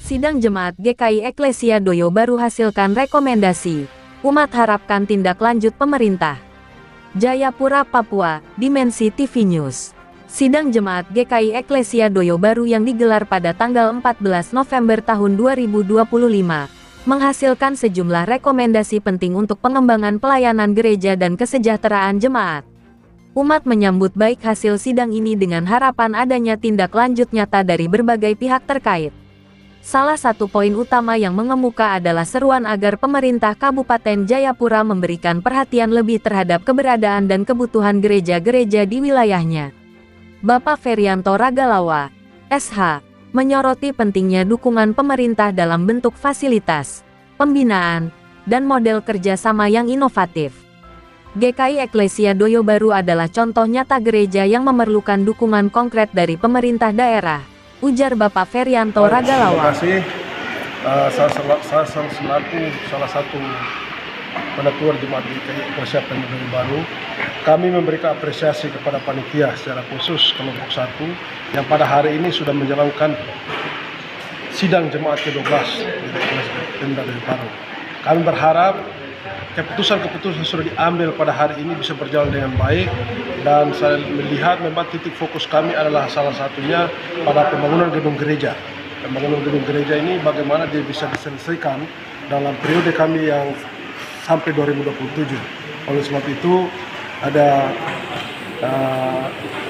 Sidang Jemaat GKI Eklesia Doyo Baru hasilkan rekomendasi. Umat harapkan tindak lanjut pemerintah. Jayapura, Papua, Dimensi TV News. Sidang Jemaat GKI Eklesia Doyo Baru yang digelar pada tanggal 14 November tahun 2025 menghasilkan sejumlah rekomendasi penting untuk pengembangan pelayanan gereja dan kesejahteraan jemaat. Umat menyambut baik hasil sidang ini dengan harapan adanya tindak lanjut nyata dari berbagai pihak terkait. Salah satu poin utama yang mengemuka adalah seruan agar pemerintah Kabupaten Jayapura memberikan perhatian lebih terhadap keberadaan dan kebutuhan gereja-gereja di wilayahnya. Bapak Ferianto Ragalawa, SH, menyoroti pentingnya dukungan pemerintah dalam bentuk fasilitas, pembinaan, dan model kerjasama yang inovatif. GKI Eklesia Doyo Baru adalah contoh nyata gereja yang memerlukan dukungan konkret dari pemerintah daerah, ujar Bapak Ferianto Ragalawa. Terima kasih. Saya selaku salah satu penetua Jemaat GKI Eklesia Doyo Baru, kami memberikan apresiasi kepada panitia secara khusus kelompok 1 yang pada hari ini sudah menjalankan sidang jemaat ke-12 di Pemda Doyo Baru. Kami berharap keputusan-keputusan yang sudah diambil pada hari ini bisa berjalan dengan baik, dan saya melihat memang titik fokus kami adalah salah satunya pada pembangunan gedung gereja. Pembangunan gedung gereja ini bagaimana dia bisa diselesaikan dalam periode kami yang sampai 2027. Oleh sebab itu ada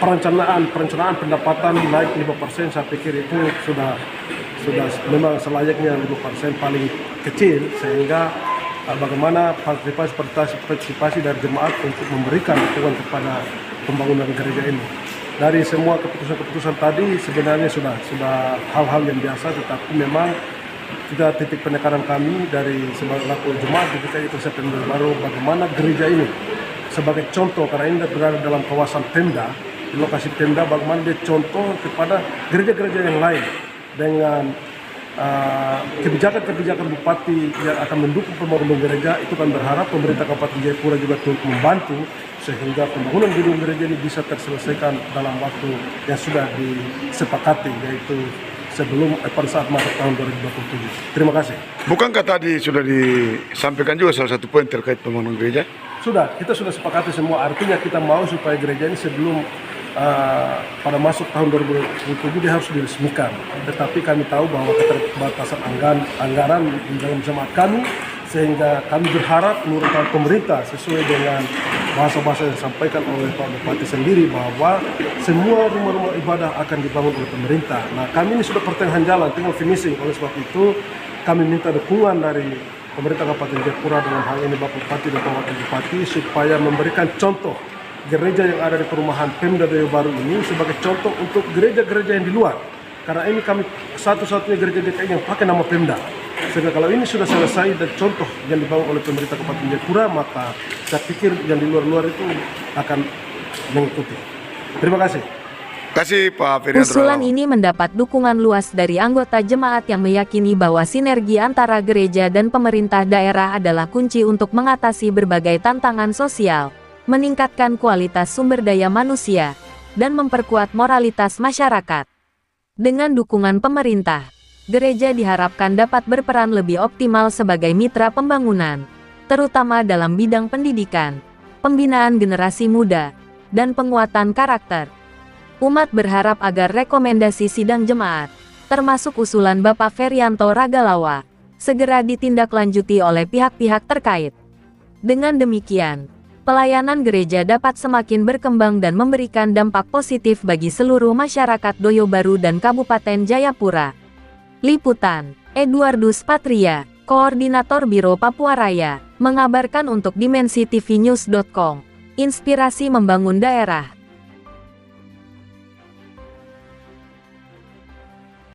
perencanaan pendapatan naik 5%. Saya pikir itu sudah memang selayaknya 5% paling kecil, sehingga bagaimana partisipasi dari jemaat untuk memberikan dukungan kepada pembangunan gereja ini. Dari semua keputusan-keputusan tadi sebenarnya sudah hal-hal yang biasa, tetapi memang kita titik penekanan kami dari selaku jemaat di GKI Eklesia Doyo Baru, bagaimana gereja ini sebagai contoh, karena ini berada dalam kawasan Pemda, di lokasi Pemda, bagaimana dia contoh kepada gereja-gereja yang lain dengan kebijakan-kebijakan bupati yang akan mendukung pembangunan gereja. Itu kan berharap pemerintah Kabupaten Jayapura juga turut membantu sehingga pembangunan gedung gereja ini bisa terselesaikan dalam waktu yang sudah disepakati, yaitu pada saat masuk tahun 2027. Terima kasih. Bukankah tadi sudah disampaikan juga salah satu poin terkait pembangunan gereja? Kita sudah sepakati semua. Artinya kita mau supaya gereja ini sebelum pada masuk tahun 2027 dia harus diresmikan. Tetapi kami tahu bahwa keterbatasan anggaran di dalam jemaat kami, sehingga kami berharap menurut pemerintah sesuai dengan bahasa-bahasa yang disampaikan oleh Pak Bupati sendiri, bahwa semua rumah-rumah ibadah akan dibangun oleh pemerintah. Nah, kami ini sudah pertengahan jalan, tinggal finishing. Oleh sebab itu kami minta dukungan dari pemerintah Kabupaten Jayapura, dalam hal ini Bapak Bupati dan Pak Wakil Bupati, supaya memberikan contoh gereja yang ada di perumahan Pemda Doyo Baru ini sebagai contoh untuk gereja-gereja yang di luar. Karena ini kami satu-satunya gereja DKI yang pakai nama Pemda. Sehingga kalau ini sudah selesai dan contoh yang dibangun oleh pemerintah Kabupaten Jayapura, maka saya pikir yang di luar-luar itu akan mengikuti. Terima kasih. Kasih Pak Ferianto. Usulan ini mendapat dukungan luas dari anggota jemaat yang meyakini bahwa sinergi antara gereja dan pemerintah daerah adalah kunci untuk mengatasi berbagai tantangan sosial, meningkatkan kualitas sumber daya manusia, dan memperkuat moralitas masyarakat. Dengan dukungan pemerintah, gereja diharapkan dapat berperan lebih optimal sebagai mitra pembangunan, terutama dalam bidang pendidikan, pembinaan generasi muda, dan penguatan karakter. Umat berharap agar rekomendasi sidang jemaat, termasuk usulan Bapak Ferianto Ragalawa, segera ditindaklanjuti oleh pihak-pihak terkait. Dengan demikian, pelayanan gereja dapat semakin berkembang dan memberikan dampak positif bagi seluruh masyarakat Doyo Baru dan Kabupaten Jayapura. Liputan, Eduardus Patria, Koordinator Biro Papua Raya, mengabarkan untuk Dimensi TV News.com. Inspirasi membangun daerah.